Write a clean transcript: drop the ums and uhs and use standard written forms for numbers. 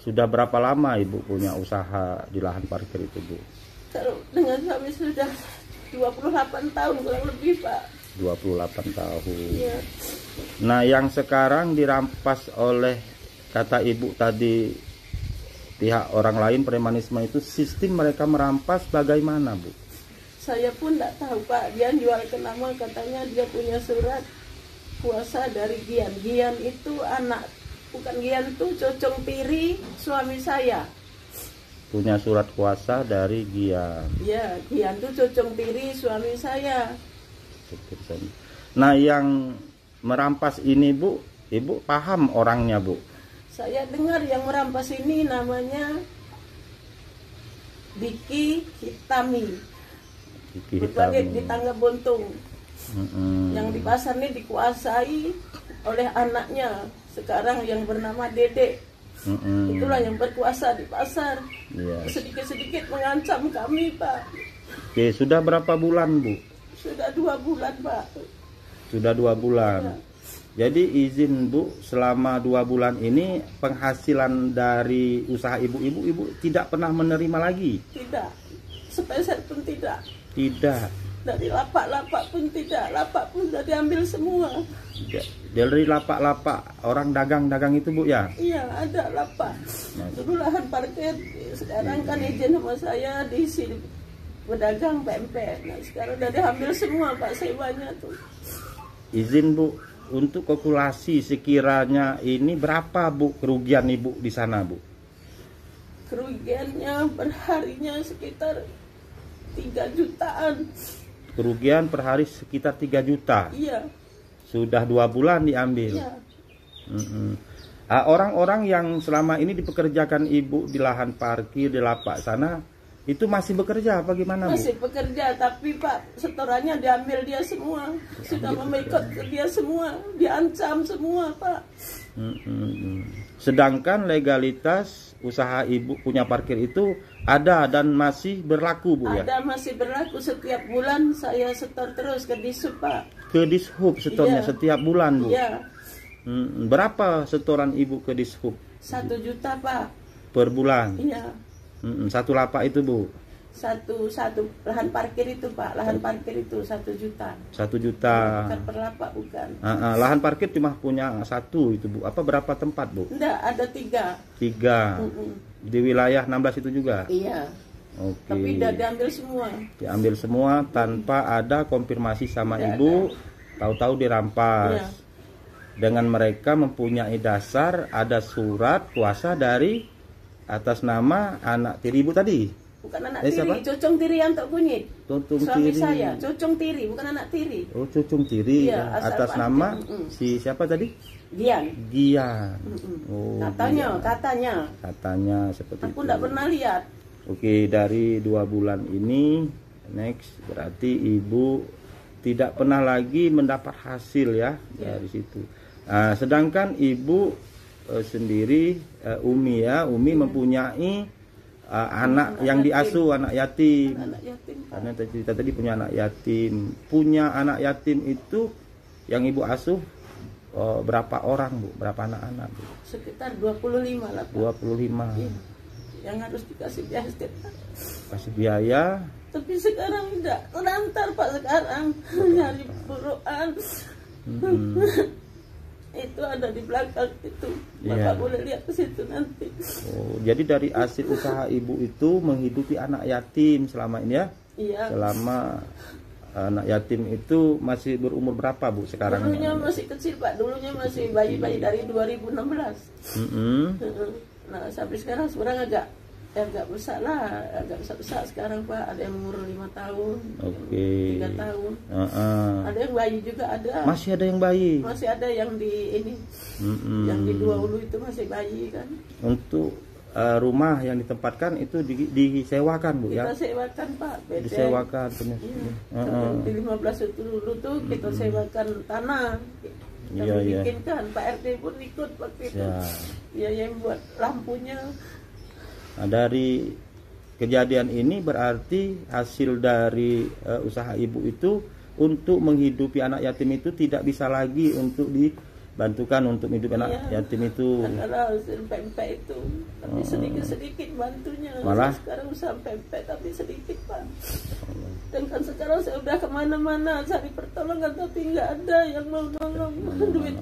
Sudah berapa lama Ibu punya usaha di lahan parkir itu, Bu? Kalau dengan suami sudah 28 tahun kurang lebih, Pak. 28 tahun. Iya. Nah, yang sekarang dirampas oleh, kata Ibu tadi, pihak orang lain premanisme itu, sistem mereka merampas bagaimana, Bu? Saya pun tidak tahu, Pak. Dia jual ke nama, katanya dia punya surat kuasa dari Gian. Gian itu anak, bukan Gian itu Cocong Tiri, suami saya. Punya surat kuasa dari Gian. Ya, Gian itu Cocong Tiri, suami saya. Nah, yang merampas ini, Bu, Ibu paham orangnya, Bu? Saya dengar yang merampas ini namanya Diki Hitami. Diki Berbagai Hitami. di Tangga Bontung. Yang di pasar ini dikuasai oleh anaknya sekarang yang bernama Dede. Itulah yang berkuasa di pasar. Iya. Sedikit-sedikit mengancam kami, Pak. Oke, sudah berapa bulan, Bu? Sudah 2 bulan, Pak. Sudah 2 bulan. Jadi izin, Bu, selama 2 bulan ini penghasilan dari usaha ibu tidak pernah menerima lagi? Tidak, sepeser pun tidak. Tidak. Dari lapak-lapak pun tidak. Lapak pun sudah diambil semua. Dari lapak-lapak orang dagang-dagang itu, Bu, ya? Iya, ada lapak. Dulu lahan parkir, sekarang kan izin sama saya diisi pedagang PMP. Nah, sekarang udah diambil semua, Pak, sewanya tuh. Izin, Bu, untuk kalkulasi sekiranya ini berapa, Bu, kerugian Ibu di sana, Bu? Kerugiannya perharinya sekitar 3 jutaan. Kerugian per hari sekitar 3 juta. Iya. Sudah 2 bulan diambil. Iya. Orang-orang yang selama ini dipekerjakan Ibu di lahan parkir, di lapak sana, itu masih bekerja apa gimana, Bu? Masih bekerja, tapi Pak, setorannya diambil dia semua. Sudah memikut ke dia semua, diancam semua, Pak. Sedangkan legalitas usaha Ibu punya parkir itu ada dan masih berlaku, Bu, ya? Ada, masih berlaku. Setiap bulan saya setor terus ke Dishub, Pak. Ke Dishub setornya. Iya. Setiap bulan, Bu? Iya. Berapa setoran Ibu ke Dishub? 1 juta, Pak. Per bulan? Iya. Satu lapak itu, Bu? Satu lahan parkir itu, Pak. Lahan parkir itu 1 juta. 1 juta. Bukan per lapak, bukan. Lahan parkir cuma punya 1 itu, Bu. Apa berapa tempat, Bu? Enggak, ada 3. 3. Di wilayah 16 itu juga? Iya. Oke. Tapi udah diambil semua. Diambil semua tanpa ada konfirmasi sama Tidak Ibu. Tahu-tahu dirampas. Iya. Dengan mereka mempunyai dasar ada surat kuasa dari atas nama anak tiri Ibu tadi. Bukan anak Siapa? tiri, Cocong Tiri yang tak kunyit. Cocong Suami Tiri. saya, Cocong Tiri, bukan anak tiri. Oh, Cocong Tiri. Iya, asal atas pasti. nama si siapa tadi? Gian. Gian. Oh, Katanya, Gian. Katanya seperti Aku itu. tidak pernah lihat. Oke, dari 2 bulan ini, next berarti Ibu tidak pernah lagi mendapat hasil ya dari situ. Sedangkan Ibu sendiri, Umi ya, Umi mempunyai anak yang diasuh, anak yatim. Anak yatim, Pak. Karena cerita tadi punya anak yatim. Punya anak yatim itu yang Ibu asuh berapa orang, Bu? Berapa anak-anak, Bu? Sekitar 25 lah, Pak. 25. Iya. Yang harus dikasih biaya setiap hari. Kasih biaya. Tapi sekarang tidak terlantar, Pak, sekarang nyari buruan. Itu ada di belakang itu. Bapak boleh lihat ke situ nanti. Oh, jadi dari hasil usaha Ibu itu menghidupi anak yatim selama ini ya? Iya. Selama anak yatim itu masih berumur berapa, Bu, sekarang? Dulunya masih kecil, Pak. Dulunya masih bayi-bayi dari 2016. Nah, sampai sekarang agak besar lah, agak besar sekarang, Pak. Ada yang umur 5 tahun, 3 tahun. Ada yang bayi juga ada. Masih ada yang bayi. Masih ada yang di ini, yang di 2 ulu itu masih bayi kan. Untuk rumah yang ditempatkan itu disewakan, Bu, ya? Kita sewakan, Pak. Beda. Disewakan. Di 15 itu dulu tuh kita sewakan tanah. Kami bikinkan, Pak RT pun ikut waktu itu. Ya, yang buat lampunya. Nah, dari kejadian ini berarti hasil dari usaha Ibu itu untuk menghidupi anak yatim itu tidak bisa lagi untuk bantukan untuk hidup anak yatim itu. Adalah pempek itu, tapi sedikit bantunya. Malah sekarang usaha pempek tapi sedikit Pak. Dan kan sekarang saya udah kemana-mana cari pertolongan tapi nggak ada yang mau nolong duit.